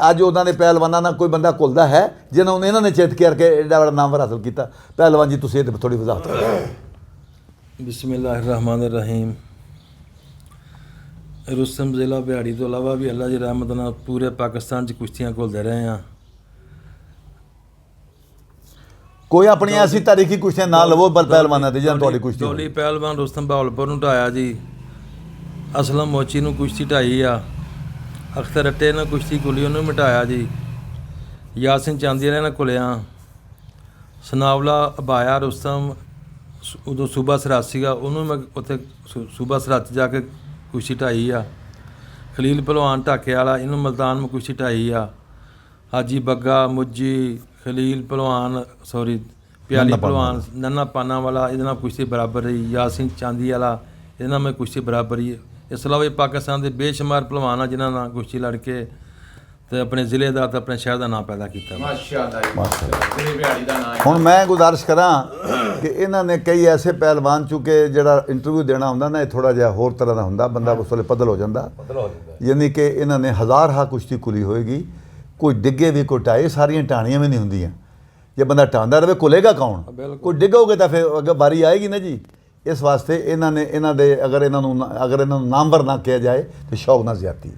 ਅੱਜ ਉਹਨਾਂ ਦੇ ਪਹਿਲਵਾਨਾਂ ਨਾਲ ਕੋਈ ਬੰਦਾ ਘੁਲਦਾ ਹੈ ਜਿਹਨਾਂ ਨੂੰ ਇਹਨਾਂ ਨੇ ਚਿੱਤ ਕਰਕੇ ਐਡਾ ਬੜਾ ਨਾਮਵਰ ਹਾਸਲ ਕੀਤਾ। ਪਹਿਲਵਾਨ ਜੀ ਤੁਸੀਂ ਇਹਦੇ ਥੋੜ੍ਹੀ ਵਜ਼ਾਹਤ ਕਰੋ। ਬਿਸਮਿਲ੍ਲਾਹਿਰਰਹਿਮਾਨਿਰਰਹੀਮ। ਰੁਸਤਮ ਜ਼ਿਲ੍ਹਾ ਬਿਹਾੜੀ ਤੋਂ ਇਲਾਵਾ ਵੀ ਅੱਲਾ ਦੀ ਰਹਿਮਤ ਨਾਲ ਪੂਰੇ ਪਾਕਿਸਤਾਨ 'ਚ ਕੁਸ਼ਤੀਆਂ ਘੁਲਦੇ ਰਹੇ ਹਾਂ। ਕੋਈ ਆਪਣੀ ਐਸੀ ਤਾਰੀਖੀ ਕੁਸ਼ਤੀਆਂ ਨਾ ਲਵੋ ਪਰ ਪਹਿਲਵਾਨਾਂ ਦੀ ਜਾਂ ਤੁਹਾਡੀ ਕੁਸ਼ਤੀ ਦੌਲੀ ਪਹਿਲਵਾਨ ਰੁਸਤਮ ਬਹਾਵਲਪੁਰ ਨੂੰ ਢਾਇਆ ਜੀ, ਅਸਲਮ ਮੋਚੀ ਨੂੰ ਕੁਸ਼ਤੀ ਢਾਈ ਆ, ਅਖਤਰ ਅੱਟੇ ਨੇ ਕੁਸ਼ਤੀ ਘੁਲੀ, ਉਹਨੂੰ ਮਿਟਾਇਆ ਜੀ, ਯਾਸਿਨ ਚਾਂਦੀ ਵਾਲੇ ਨਾਲ ਘੁਲਿਆ, ਸਨਾਵਲਾ ਅਬਾਇਆ ਰੁਸਤਮ ਉਦੋਂ ਸੂਬਾ ਸਰਹੱਦ ਸੀਗਾ, ਉਹਨੂੰ ਮੈਂ ਉੱਥੇ ਸੂਬਾ ਸਰਹੱਦ 'ਚ ਜਾ ਕੇ ਕੁਸ਼ਤੀ ਢਾਈ ਆ, ਖਲੀਲ ਭਲਵਾਨ ਢਾਕੇ ਵਾਲਾ, ਇਹਨੂੰ ਮਲਤਾਨ ਮੈਂ ਕੁਸ਼ਤੀ ਢਾਈ ਆ, ਹਾਜੀ ਬੱਗਾ ਮੁੱਜੀ, ਖਲੀਲ ਭਲਵਾਨ ਪਿਆਲੀ ਭਲਵਾਨ ਨੰਨਾ ਪਾਨਾ ਵਾਲਾ, ਇਹਦੇ ਨਾਲ ਕੁਸ਼ਤੀ ਬਰਾਬਰ ਰਹੀ, ਯਾਸਿਨ ਚਾਂਦੀ ਵਾਲਾ, ਇਹਦੇ ਨਾਲ ਮੈਂ ਕੁਸ਼ਤੀ ਬਰਾਬਰ ਰਹੀ। ਇਸ ਤੋਂ ਇਲਾਵਾ ਪਾਕਿਸਤਾਨ ਦੇ ਬੇਸ਼ੁਮਾਰ ਭਲਵਾਨ ਆ ਜਿਨ੍ਹਾਂ ਨਾਲ ਕੁਸ਼ਤੀ ਲੜ ਕੇ ਤੇ ਆਪਣੇ ਜ਼ਿਲ੍ਹੇ ਦਾ ਤੇ ਆਪਣੇ ਸ਼ਹਿਰ ਦਾ ਨਾਮ ਪੈਦਾ ਕੀਤਾ। ਹੁਣ ਮੈਂ ਗੁਜ਼ਾਰਿਸ਼ ਕਰਾਂ ਕਿ ਇਹਨਾਂ ਨੇ ਕਈ ਐਸੇ ਪਹਿਲਵਾਨ, ਚੂँकि ਜਿਹੜਾ ਇੰਟਰਵਿਊ ਦੇਣਾ ਹੁੰਦਾ ਨਾ ਇਹ ਥੋੜ੍ਹਾ ਜਿਹਾ ਹੋਰ ਤਰ੍ਹਾਂ ਦਾ ਹੁੰਦਾ, ਬੰਦਾ ਉਸ ਵੇਲੇ ਪਦਲ ਹੋ ਜਾਂਦਾ, ਯਾਨੀ ਕਿ ਇਹਨਾਂ ਨੇ ਹਜ਼ਾਰ ਕੁਸ਼ਤੀ ਖੁੱਲੀ ਹੋਏਗੀ, ਕੋਈ ਡਿੱਗੇ ਵੀ ਕੋਈ ਢਾਏ, ਸਾਰੀਆਂ ਢਾਣੀਆਂ ਵੀ ਨਹੀਂ ਹੁੰਦੀਆਂ। ਜੇ ਬੰਦਾ ਢਾਂਦਾ ਰਹੇ ਘੁਲੇਗਾ ਕੌਣ? ਕੋਈ ਡਿੱਗੋਗੇ ਤਾਂ ਫਿਰ ਅੱਗੇ ਵਾਰੀ ਆਏਗੀ ਨਾ ਜੀ। ਇਸ ਵਾਸਤੇ ਇਹਨਾਂ ਦੇ ਅਗਰ ਇਹਨਾਂ ਨੂੰ ਨਾਮਵਰ ਨਾ ਕਿਹਾ ਜਾਏ ਤਾਂ ਸ਼ੌਕ ਨਾਲ ਜ਼ਿਆਦਤੀ।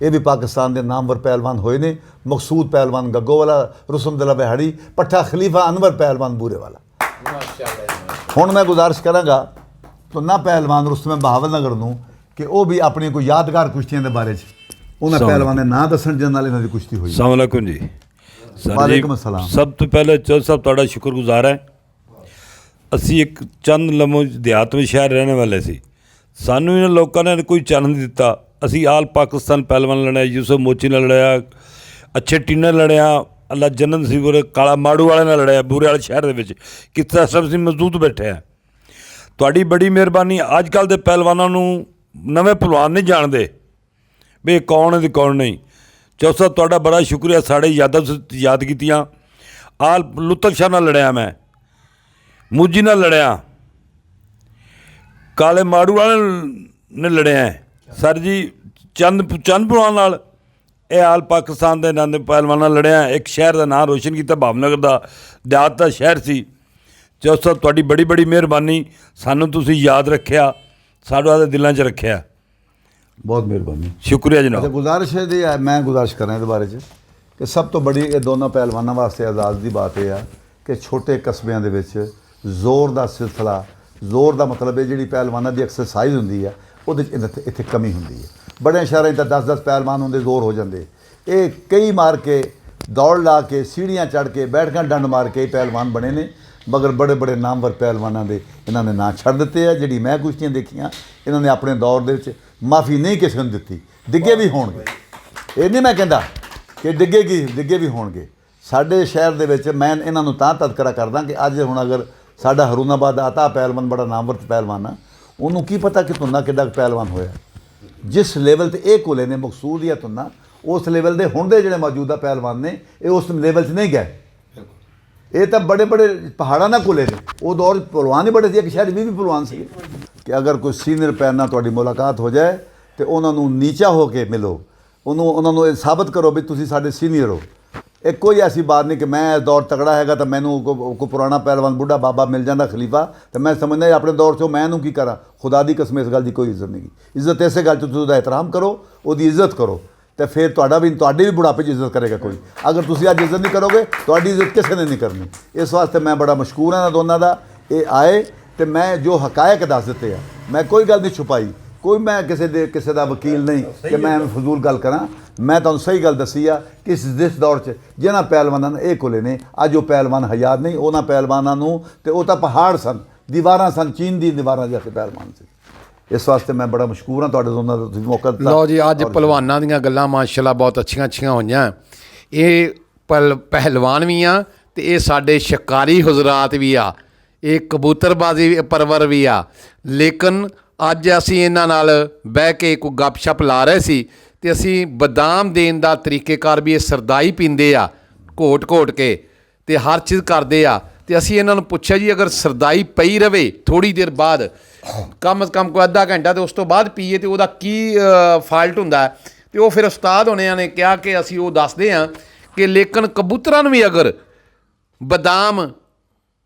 ਇਹ ਵੀ ਪਾਕਿਸਤਾਨ ਦੇ ਨਾਮਵਰ ਪਹਿਲਵਾਨ ਹੋਏ ਨੇ। ਮਕਸੂਦ ਪਹਿਲਵਾਨ ਗੱਗੋ ਵਾਲਾ, ਰੁਸਤਮ ਜ਼ਿਲ੍ਹਾ ਬਿਹਾੜੀ, ਪੱਠਾ ਖਲੀਫਾ ਅਨਵਰ ਪਹਿਲਵਾਨ ਬੂਰੇ ਵਾਲਾ। ਹੁਣ ਮੈਂ ਗੁਜ਼ਾਰਿਸ਼ ਕਰਾਂਗਾ ਤੁੰਨਾ ਪਹਿਲਵਾਨ ਰੁਸਤਮ ਬਹਾਵਲ ਨਗਰ ਨੂੰ ਕਿ ਉਹ ਵੀ ਆਪਣੀ ਕੋਈ ਯਾਦਗਾਰ ਕੁਸ਼ਤੀਆਂ ਦੇ ਬਾਰੇ 'ਚ ਉਹਨਾਂ ਪਹਿਲਵਾਨ ਦੇ ਨਾਂ ਦੱਸਣ ਜਿਹਨਾਂ ਨਾਲ ਇਹਨਾਂ ਦੀ ਕੁਸ਼ਤੀ ਹੋਈ। अस्सलाम वालेकुम जी। ਵਾਲੇਕੁਮ अस्सलाम। ਸਭ ਤੋਂ ਪਹਿਲੇ ਚੌਧਰੀ ਸਾਹਿਬ ਤੁਹਾਡਾ ਸ਼ੁਕਰਗੁਜ਼ਾਰ ਹੈ। ਅਸੀਂ ਇੱਕ ਚੰਦ ਲਮੋ ਦਿਹਾਤ ਵਿੱਚ ਸ਼ਹਿਰ ਰਹਿਣ ਵਾਲੇ ਸੀ, ਸਾਨੂੰ ਇਹਨਾਂ ਲੋਕਾਂ ਨੇ ਕੋਈ ਚੰਨ ਨਹੀਂ ਦਿੱਤਾ। ਅਸੀਂ ਆਲ ਪਾਕਿਸਤਾਨ ਪਹਿਲਵਾਨ ਲੜਿਆ, ਯੂਸਫ ਮੋਚੀ ਨਾਲ ਲੜਿਆ, ਅੱਛੇ ਟੀਨਰ ਲੜਿਆ, ਅੱਲਾ ਜੰਨਤ ਸਿੰਘ ਔਰ ਕਾਲਾ ਮਾੜੂ ਵਾਲੇ ਨਾਲ ਲੜਿਆ, ਬੂਰੇ ਵਾਲੇ ਸ਼ਹਿਰ ਦੇ ਵਿੱਚ। ਕਿਸ ਤਰ੍ਹਾਂ ਸਭ ਅਸੀਂ ਮਜ਼ਦੂਤ ਬੈਠੇ ਆ। ਤੁਹਾਡੀ ਬੜੀ ਮਿਹਰਬਾਨੀ। ਅੱਜ ਕੱਲ੍ਹ ਦੇ ਪਹਿਲਵਾਨਾਂ ਨੂੰ ਨਵੇਂ ਪਹਿਲਵਾਨ ਨਹੀਂ ਜਾਣਦੇ ਵੀ ਇਹ ਕੌਣ ਹੈ ਤੇ ਕੌਣ ਨਹੀਂ। ਚੌਥਾ ਸਾਹਿਬ ਤੁਹਾਡਾ ਬੜਾ ਸ਼ੁਕਰੀਆ, ਸਾਡੇ ਯਾਦਾਂ ਤੁਸੀਂ ਯਾਦ ਕੀਤੀਆਂ। ਆਲ ਲੁਤਫ ਸ਼ਾਹ ਨਾਲ ਲੜਿਆ, ਮੈਂ ਮੂਜੀ ਨਾਲ ਲੜਿਆ, ਕਾਲੇ ਮਾੜੂ ਵਾਲੇ ਨੇ ਲੜਿਆ ਸਰ ਜੀ, ਚੰਦ ਪਹਿਲਵਾਨ ਨਾਲ। ਇਹ ਆਲ ਪਾਕਿਸਤਾਨ ਦੇ ਨੰਦ ਪਹਿਲਵਾਨ ਨਾਲ ਲੜਿਆ। ਇੱਕ ਸ਼ਹਿਰ ਦਾ ਨਾਂ ਰੋਸ਼ਨ ਕੀਤਾ, ਭਾਵਨਗਰ ਦਾ ਦਿਹਾਤ ਦਾ ਸ਼ਹਿਰ ਸੀ। ਚੌਥਾ ਸਾਹਿਬ ਤੁਹਾਡੀ ਬੜੀ ਬੜੀ ਮਿਹਰਬਾਨੀ, ਸਾਨੂੰ ਤੁਸੀਂ ਯਾਦ ਰੱਖਿਆ, ਸਾਡੇ ਦਿਲਾਂ 'ਚ ਰੱਖਿਆ। ਬਹੁਤ ਮਿਹਰਬਾਨੀ, ਸ਼ੁਕਰੀਆ अच्छा ਜਨਾਬ। गुजारिश है जी, मैं गुजारिश कर रहा इहदे बारे च कि सब तो बड़ी ये दोनों पहलवानों वास्ते एजाज़ की बात यह है कि छोटे कस्बिਆਂ ਦੇ ਵਿੱਚ ਜ਼ੋਰ ਦਾ ਸਿਲਸਿਲਾ, ਜ਼ੋਰ ਦਾ ਮਤਲਬ ਹੈ ਜਿਹੜੀ ਪਹਿਲਵਾਨਾਂ ਦੀ ਐਕਸਰਸਾਈਜ਼ ਹੁੰਦੀ ਹੈ ਉਹਦੇ 'ਚ ਇੱਥੇ ਕਮੀ ਹੁੰਦੀ ਹੈ। ਬੜੇ ਸ਼ਹਿਰਾਂ 'ਚ ਤਾਂ 10-10 ਪਹਿਲਵਾਨ ਹੁੰਦੇ, ਜ਼ੋਰ ਹੋ ਜਾਂਦੇ। ਇਹ ਕਈ ਮਾਰ ਕੇ, ਦੌੜ ਲਾ ਕੇ, ਸੀੜੀਆਂ ਚੜ੍ਹ ਕੇ, ਬੈਠਕਾਂ ਡੰਡ ਮਾਰ ਕੇ ਪਹਿਲਵਾਨ ਬਣੇ ਨੇ। ਮਗਰ ਬੜੇ ਬੜੇ ਨਾਮਵਰ ਪਹਿਲਵਾਨਾਂ ਦੇ ਇਹਨਾਂ ਨੇ ਨਾਂ ਛੱਡ ਦਿੱਤੇ ਆ। ਜਿਹੜੀ ਮੈਂ ਕੁਸ਼ਤੀਆਂ ਦੇਖੀਆਂ, ਇਹਨਾਂ ਨੇ ਆਪਣੇ ਦੌਰ ਦੇ ਵਿੱਚ ਮਾਫੀ ਨਹੀਂ ਕਿਸੇ ਨੂੰ ਦਿੱਤੀ। ਡਿੱਗੇ ਵੀ ਹੋਣਗੇ, ਇਹ ਨਹੀਂ ਮੈਂ ਕਹਿੰਦਾ ਕਿ ਡਿੱਗੇ ਵੀ ਹੋਣਗੇ। ਸਾਡੇ ਸ਼ਹਿਰ ਦੇ ਵਿੱਚ ਮੈਂ ਇਹਨਾਂ ਨੂੰ ਤਾਂ ਤਜ਼ਕਰਾ ਕਰਦਾ ਕਿ ਅੱਜ ਹੁਣ ਅਗਰ ਸਾਡਾ ਹਰੂਨਾਬਾਦ ਦਾ ਆਤਾ ਪਹਿਲਵਾਨ ਬੜਾ ਨਾਮਵਰ ਪਹਿਲਵਾਨ ਆ, ਉਹਨੂੰ ਕੀ ਪਤਾ ਕਿ ਧੁੰਨਾ ਕਿੱਡਾ ਪਹਿਲਵਾਨ ਹੋਇਆ। ਜਿਸ ਲੈਵਲ 'ਤੇ ਇਹ ਘੁਲੇ ਨੇ ਮਕਸੂਦ ਜਾਂ ਧੁੰਨਾ, ਉਸ ਲੈਵਲ ਦੇ ਹੁਣ ਦੇ ਜਿਹੜੇ ਮੌਜੂਦਾ ਪਹਿਲਵਾਨ ਨੇ ਇਹ ਉਸ ਲੈਵਲ 'ਚ ਨਹੀਂ ਗਏ। ਇਹ ਤਾਂ ਬੜੇ ਬੜੇ ਪਹਾੜਾਂ ਨਾਲ ਘੁਲੇ ਨੇ। ਉਹ ਦੌਰ ਪਹਿਲਵਾਨ ਹੀ ਬੜੇ ਸੀ, ਇੱਕ ਸ਼ਹਿਰ ਵੀ ਪਹਿਲਵਾਨ ਸੀ। ਕਿ ਅਗਰ ਕੋਈ ਸੀਨੀਅਰ ਪੈਨ ਨਾਲ ਤੁਹਾਡੀ ਮੁਲਾਕਾਤ ਹੋ ਜਾਏ ਤੇ ਉਹਨਾਂ ਨੂੰ ਨੀਚਾ ਹੋ ਕੇ ਮਿਲੋ, ਉਹਨਾਂ ਨੂੰ ਇਹ ਸਾਬਤ ਕਰੋ ਵੀ ਤੁਸੀਂ ਸਾਡੇ ਸੀਨੀਅਰ ਹੋ। ਇਹ ਕੋਈ ਐਸੀ ਬਾਤ ਨਹੀਂ ਕਿ ਮੈਂ ਇਸ ਦੌਰ ਤਕੜਾ ਹੈਗਾ ਤਾਂ ਮੈਨੂੰ ਕੋਈ ਪੁਰਾਣਾ ਪਹਿਲਵਾਨ ਬੁੱਢਾ ਬਾਬਾ ਮਿਲ ਜਾਂਦਾ ਖਲੀਫਾ ਤੇ ਮੈਂ ਸਮਝਦਾ ਆਪਣੇ ਦੌਰ 'ਚੋਂ ਮੈਂ ਇਹਨੂੰ ਕੀ ਕਰਾਂ। ਖੁਦਾ ਦੀ ਕਸਮ ਇਸ ਗੱਲ ਦੀ ਕੋਈ ਇੱਜ਼ਤ ਨਹੀਂ। ਇੱਜ਼ਤ ਇਸੇ ਗੱਲ 'ਚ ਤੁਸੀਂ ਉਹਦਾ ਇਹਤਰਾਮ ਕਰੋ, ਉਹਦੀ ਇੱਜ਼ਤ ਕਰੋ, ਤੇ ਫਿਰ ਤੁਹਾਡੀ ਵੀ ਬੁਢਾਪੇ 'ਚ ਇੱਜ਼ਤ ਕਰੇਗਾ ਕੋਈ। ਅਗਰ ਤੁਸੀਂ ਅੱਜ ਇੱਜ਼ਤ ਨਹੀਂ ਕਰੋਗੇ, ਤੁਹਾਡੀ ਇੱਜ਼ਤ ਕਿਸੇ ਨੇ ਨਹੀਂ ਕਰਨੀ। ਇਸ ਵਾਸਤੇ ਮੈਂ ਬੜਾ ਮਸ਼ਕੂਰ ਹਾਂ ਇਹਨਾਂ ਦੋਨਾਂ ਦਾ। ਇਹ ਆਏ ਤੇ ਮੈਂ ਜੋ ਹਕਾਇਕ ਦੱਸ ਦਿੱਤੇ ਆ, ਮੈਂ ਕੋਈ ਗੱਲ ਨਹੀਂ ਛੁਪਾਈ, ਕੋਈ ਮੈਂ ਕਿਸੇ ਦਾ ਵਕੀਲ ਨਹੀਂ ਕਿ ਮੈਂ ਫਜ਼ੂਲ ਗੱਲ ਕਰਾਂ। ਮੈਂ ਤੁਹਾਨੂੰ ਸਹੀ ਗੱਲ ਦੱਸੀ ਆ ਕਿ ਜਿਸ ਦੌਰ 'ਚ ਜਿਹਨਾਂ ਪਹਿਲਵਾਨਾਂ ਨੇ ਇਹ ਘੁਲੇ ਨੇ, ਅੱਜ ਉਹ ਪਹਿਲਵਾਨ ਹਯਾਤ ਨਹੀਂ। ਉਹਨਾਂ ਪਹਿਲਵਾਨਾਂ ਨੂੰ ਤੇ ਉਹ ਤਾਂ ਪਹਾੜ ਸਨ, ਦੀਵਾਰਾਂ ਸਨ, ਚੀਨ ਦੀ ਦੀਵਾਰਾਂ ਜੈਸੇ ਪਹਿਲਵਾਨ ਸੀ। ਇਸ ਵਾਸਤੇ ਮੈਂ ਬੜਾ ਮਸ਼ਕੂਰ ਹਾਂ ਤੁਹਾਡੇ ਦੋਨਾਂ ਦਾ, ਤੁਸੀਂ ਮੌਕਾ ਦਿੱਤਾ। ਲਓ ਜੀ, ਅੱਜ ਪਹਿਲਵਾਨਾਂ ਦੀਆਂ ਗੱਲਾਂ ਮਾਸ਼ਾਅੱਲਾ ਬਹੁਤ ਅੱਛੀਆਂ ਹੋਈਆਂ। ਇਹ ਪਹਿਲਵਾਨ ਵੀ ਆ ਤੇ ਇਹ ਸਾਡੇ ਸ਼ਿਕਾਰੀ ਹੁਜ਼ਰਾਤ ਵੀ ਆ, ਇਹ ਕਬੂਤਰਬਾਜ਼ੀ ਪਰਵਰ ਵੀ ਆ। ਲੇਕਿਨ ਅੱਜ ਅਸੀਂ ਇਹਨਾਂ ਨਾਲ ਬਹਿ ਕੇ ਕੋਈ ਗੱਪਸ਼ਪ ਲਾ ਰਹੇ ਸੀ ਤੇ ਅਸੀਂ ਬਦਾਮ ਦੇਣ ਦਾ ਤਰੀਕੇਕਾਰ ਵੀ ਇਹ ਸਰਦਾਈ ਪੀਂਦੇ ਆ ਘੋਟ ਕੇ ਤੇ ਹਰ ਚੀਜ਼ ਕਰਦੇ ਆ। ਤੇ ਅਸੀਂ ਇਹਨਾਂ ਨੂੰ ਪੁੱਛਿਆ ਜੀ ਅਗਰ ਸਰਦਾਈ ਪਈ ਰਵੇ ਥੋੜ੍ਹੀ ਦੇਰ ਬਾਅਦ, ਕਮ ਅਜ਼ ਕਮ ਕੋਈ ਅੱਧਾ ਘੰਟਾ ਤੇ ਉਸ ਤੋਂ ਬਾਅਦ ਪੀਏ ਤੇ ਉਹਦਾ ਕੀ ਫਾਲਟ ਹੁੰਦਾ। ਤੇ ਉਹ ਫਿਰ ਉਸਤਾਦ ਹੋਣਿਆਂ ਨੇ ਕਿਹਾ ਕਿ ਅਸੀਂ ਉਹ ਦੱਸਦੇ ਹਾਂ ਕਿ ਲੇਕਿਨ ਕਬੂਤਰਾਂ ਨੂੰ ਵੀ ਅਗਰ ਬਦਾਮ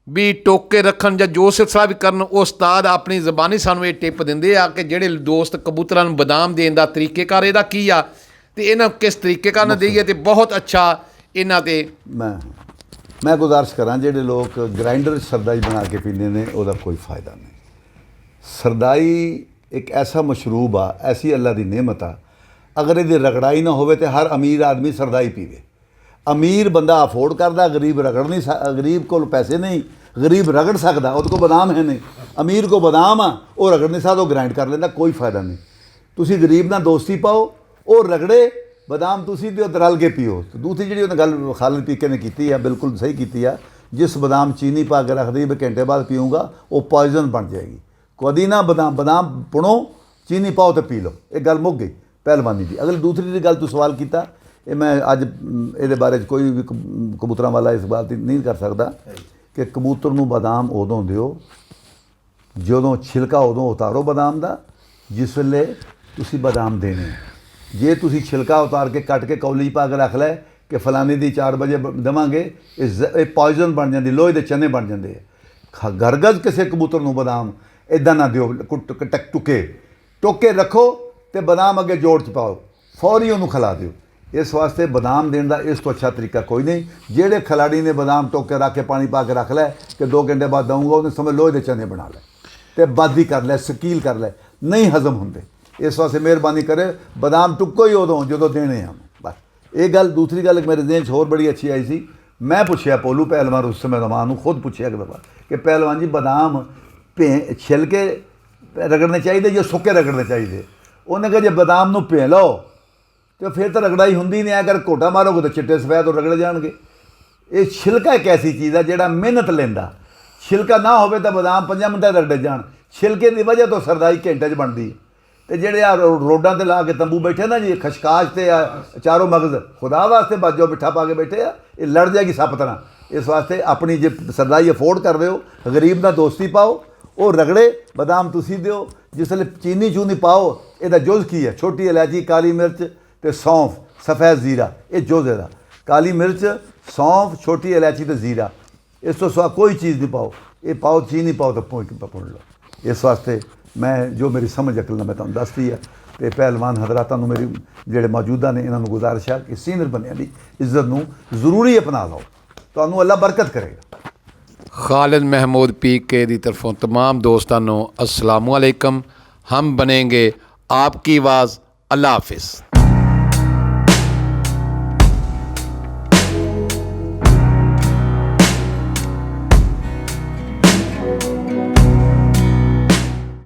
ਵੀ ਟੋਕ ਕੇ ਰੱਖਣ ਜਾਂ ਜੋ ਸਿਲਸਿਲਾ ਵੀ ਕਰਨ, ਉਹ ਉਸਤਾਦ ਆਪਣੀ ਜ਼ਬਾਨੀ ਸਾਨੂੰ ਇਹ ਟਿਪ ਦਿੰਦੇ ਆ ਕਿ ਜਿਹੜੇ ਦੋਸਤ ਕਬੂਤਰਾਂ ਨੂੰ ਬਦਾਮ ਦੇਣ ਦਾ ਤਰੀਕੇਕਾਰ ਇਹਦਾ ਕੀ ਆ ਤੇ ਇਹਨਾਂ ਕਿਸ ਤਰੀਕੇਕਾਰ ਨਾਲ ਦੇਈਏ ਤੇ ਬਹੁਤ ਅੱਛਾ ਇਹਨਾਂ ਤੇ ਮੈਂ ਗੁਜ਼ਾਰਿਸ਼ ਕਰਾਂ ਜਿਹੜੇ ਲੋਕ ਗ੍ਰਾਈਂਡਰ ਸਰਦਾਈ ਬਣਾ ਕੇ ਪੀਂਦੇ ਨੇ ਉਹਦਾ ਕੋਈ ਫਾਇਦਾ ਨਹੀਂ। ਸਰਦਾਈ ਇੱਕ ਐਸਾ ਮਸ਼ਰੂਬ ਆ, ਐਸੀ ਅੱਲਾ ਦੀ ਨਿਅਮਤ ਆ, ਅਗਰ ਇਹਦੀ ਰਗੜਾਈ ਨਾ ਹੋਵੇ ਤੇ ਹਰ ਅਮੀਰ ਆਦਮੀ ਸਰਦਾਈ ਪੀਵੇ। ਅਮੀਰ ਬੰਦਾ ਅਫੋਰਡ ਕਰਦਾ, ਗਰੀਬ ਰਗੜ ਨਹੀਂ ਗਰੀਬ ਕੋਲ ਪੈਸੇ ਨਹੀਂ, ਗਰੀਬ ਰਗੜ ਸਕਦਾ, ਉਹਦੇ ਕੋਲ ਬਦਾਮ ਹੈ ਨਹੀਂ। ਅਮੀਰ ਕੋ ਬਦਾਮ ਆ, ਉਹ ਰਗੜ ਨਹੀਂ ਸਕਦਾ, ਉਹ ਗ੍ਰਾਈਂਡ ਕਰ ਲੈਂਦਾ, ਕੋਈ ਫਾਇਦਾ ਨਹੀਂ। ਤੁਸੀਂ ਗਰੀਬ ਨਾਲ ਦੋਸਤੀ ਪਾਓ, ਉਹ ਰਗੜੇ ਬਦਾਮ ਤੁਸੀਂ ਦਿਓ, ਰਲ ਕੇ ਪੀਓ। ਦੂਸਰੀ ਜਿਹੜੀ ਉਹਨੇ ਗੱਲ ਖਾਲਿਦ ਪੀਕੇ ਨੇ ਕੀਤੀ ਆ, ਬਿਲਕੁਲ ਸਹੀ ਕੀਤੀ ਆ। ਜਿਸ ਬਦਾਮ ਚੀਨੀ ਪਾ ਕੇ ਰੱਖਦੀ ਵੀ ਘੰਟੇ ਬਾਅਦ ਪੀਊਂਗਾ, ਉਹ ਪੋਇਜ਼ਨ ਬਣ ਜਾਏਗੀ। ਕਦੀ ਨਾ ਬਦਾਮ ਪੁਣੋ, ਚੀਨੀ ਪਾਓ ਤੇ ਪੀ ਲਓ। ਇਹ ਗੱਲ ਮੁੱਕ ਗਈ ਪਹਿਲਵਾਨੀ ਦੀ। ਅਗਰ ਦੂਸਰੀ ਦੀ ਗੱਲ ਤੂੰ ਸਵਾਲ ਕੀਤਾ, ਇਹ ਮੈਂ ਅੱਜ ਇਹਦੇ ਬਾਰੇ 'ਚ ਕੋਈ ਵੀ ਕਬੂਤਰਾਂ ਵਾਲਾ ਇਸ ਬਾਤ ਨਹੀਂ ਕਰ ਸਕਦਾ ਕਿ ਕਬੂਤਰ ਨੂੰ ਬਦਾਮ ਉਦੋਂ ਦਿਓ ਜਦੋਂ ਛਿਲਕਾ ਉਦੋਂ ਉਤਾਰੋ ਬਦਾਮ ਦਾ ਜਿਸ ਵੇਲੇ ਤੁਸੀਂ ਬਦਾਮ ਦੇਣੇ। ਜੇ ਤੁਸੀਂ ਛਿਲਕਾ ਉਤਾਰ ਕੇ ਕੱਟ ਕੇ ਕੌਲੀ ਪਾ ਕੇ ਰੱਖ ਲੈ ਕਿ ਫਲਾਣੇ ਦੀ 4 ਵਜੇ ਦੇਵਾਂਗੇ, ਇਹ ਪੋਇਜ਼ਨ ਬਣ ਜਾਂਦੀ, ਲੋਹੇ ਦੇ ਚਨੇ ਬਣ ਜਾਂਦੇ ਆ। ਗਰਗਜ਼ ਕਿਸੇ ਕਬੂਤਰ ਨੂੰ ਬਦਾਮ ਇੱਦਾਂ ਨਾ ਦਿਓ, ਟੁੱਕੇ ਰੱਖੋ ਤੇ ਬਦਾਮ ਅੱਗੇ ਜੋੜ 'ਚ ਪਾਓ, ਫੌਰੀ ਉਹਨੂੰ ਖਿਲਾ ਦਿਓ। ਇਸ ਵਾਸਤੇ ਬਦਾਮ ਦੇਣ ਦਾ ਇਸ ਤੋਂ ਅੱਛਾ ਤਰੀਕਾ ਕੋਈ ਨਹੀਂ। ਜਿਹੜੇ ਖਿਲਾੜੀ ਨੇ ਬਦਾਮ ਟੋਕ ਕੇ ਰੱਖ ਕੇ ਪਾਣੀ ਪਾ ਕੇ ਰੱਖ ਲੈ ਕਿ 2 ਘੰਟੇ ਬਾਅਦ ਦਊਂਗਾ, ਉਹਨੇ ਸਮਝ ਲੋਹੇ ਦੇ ਚਨੇ ਬਣਾ ਲੈ ਤੇ ਬਾਦੀ ਕਰ ਲੈ, ਸਕੀਲ ਕਰ ਲੈ, ਨਹੀਂ ਹਜ਼ਮ ਹੁੰਦੇ। ਇਸ ਵਾਸਤੇ ਮਿਹਰਬਾਨੀ ਕਰੇ ਬਦਾਮ ਟੁੱਕੋ ਹੀ ਉਦੋਂ ਜਦੋਂ ਦੇਣੇ ਆ ਬਸ। ਇਹ ਗੱਲ। ਦੂਸਰੀ ਗੱਲ ਮੇਰੇ ਜ਼ਿਹਨ 'ਚ ਹੋਰ ਬੜੀ ਅੱਛੀ ਆਈ ਸੀ। ਮੈਂ ਪੁੱਛਿਆ ਪੋਲੂ ਪਹਿਲਵਾਨ ਉਸ ਸਮੇਂ ਰਮਾਨ ਨੂੰ ਖੁਦ ਪੁੱਛਿਆ ਇੱਕ ਦਫਾ ਕਿ ਪਹਿਲਵਾਨ ਜੀ ਬਦਾਮ ਛਿਲ ਕੇ ਰਗੜਨੇ ਚਾਹੀਦੇ ਜਾਂ ਸੁੱਕੇ ਰਗੜਨੇ ਚਾਹੀਦੇ? ਉਹਨੇ ਕਿਹਾ ਜੇ ਬਦਾਮ ਨੂੰ ਭੇ ਲਓ ਤੇ ਫਿਰ ਤਾਂ ਰਗੜਾਈ ਹੁੰਦੀ ਨਹੀਂ, ਅਗਰ ਘੋਟਾ ਮਾਰੋਗੇ ਤਾਂ ਚਿੱਟੇ ਸਫੈਦ ਉਹ ਰਗੜ ਜਾਣਗੇ। ਇਹ ਛਿਲਕਾ ਇੱਕ ਐਸੀ ਚੀਜ਼ ਆ ਜਿਹੜਾ ਮਿਹਨਤ ਲੈਂਦਾ, ਛਿਲਕਾ ਨਾ ਹੋਵੇ ਤਾਂ ਬਦਾਮ 5 ਮਿੰਟਾਂ 'ਚ ਰਗੜੇ ਜਾਣ, ਛਿਲਕੇ ਦੀ ਵਜ੍ਹਾ ਤੋਂ ਸਰਦਾਈ ਘੰਟੇ 'ਚ ਬਣਦੀ ਹੈ। ਤੇ ਜਿਹੜੇ ਆ ਰੋਡਾਂ ਤੇ ਲਾ ਕੇ ਤੰਬੂ ਬੈਠੇ ਨਾ ਜੀ, ਖਸ਼ਕਾਸ਼ ਤੇ ਆ ਚਾਰੋਂ ਮਗਜ਼, ਖੁਦਾ ਵਾਸਤੇ ਬਾਜੋ ਮਿੱਠਾ ਪਾ ਕੇ ਬੈਠੇ ਆ, ਇਹ ਲੜ ਜਾਏਗੀ ਸੱਪ ਤਰ੍ਹਾਂ। ਇਸ ਵਾਸਤੇ ਆਪਣੀ ਜੇ ਸਰਦਾਈ ਅਫੋਰਡ ਕਰ ਰਹੇ ਹੋ, ਗਰੀਬ ਨਾਲ ਦੋਸਤੀ ਪਾਓ, ਉਹ ਰਗੜੇ ਬਦਾਮ ਤੁਸੀਂ ਦਿਓ। ਜਿਸ ਵੇਲੇ ਚੀਨੀ ਚੂਨੀ ਪਾਓ, ਇਹਦਾ ਜੁਜ਼ ਕੀ ਹੈ? ਛੋਟੀ ਇਲਾਇਚੀ, ਕਾਲੀ ਮਿਰਚ ਤੇ ਸੌਂਫ, ਸਫੈਦ ਜ਼ੀਰਾ, ਇਹ ਜੁਜ਼ ਇਹਦਾ। ਕਾਲੀ ਮਿਰਚ, ਸੌਂਫ, ਛੋਟੀ ਇਲਾਇਚੀ ਤੇ ਜ਼ੀਰਾ, ਇਸ ਤੋਂ ਸਿਵਾ ਕੋਈ ਚੀਜ਼ ਨਹੀਂ ਪਾਓ। ਇਹ ਪਾਓ, ਚੀਨੀ ਪਾਓ ਤਾਂ ਪੁਣ ਲਓ। ਇਸ ਵਾਸਤੇ ਮੈਂ ਜੋ ਮੇਰੀ ਸਮਝ ਅਕਲ ਨਾਲ ਮੈਂ ਤੁਹਾਨੂੰ ਦੱਸਦੀ ਹੈ। ਤੇ ਪਹਿਲਵਾਨ ਹਜ਼ਰਾਤਾਂ ਨੂੰ ਮੇਰੀ ਜਿਹੜੇ ਮੌਜੂਦਾ ਨੇ ਇਹਨਾਂ ਨੂੰ ਗੁਜ਼ਾਰਿਸ਼ ਹੈ ਕਿ ਸੀਨੀਅਰ ਬੰਦਿਆਂ ਦੀ ਇੱਜ਼ਤ ਨੂੰ ਜ਼ਰੂਰੀ ਅਪਣਾ ਲਓ, ਤੁਹਾਨੂੰ ਅੱਲਾ ਬਰਕਤ ਕਰੇਗਾ। खालिद महमूद PK की तरफों तमाम दोस्तों अस्सलामु अलैकुम। हम बनेंगे आपकी आवाज़। अल्लाह हाफिज़।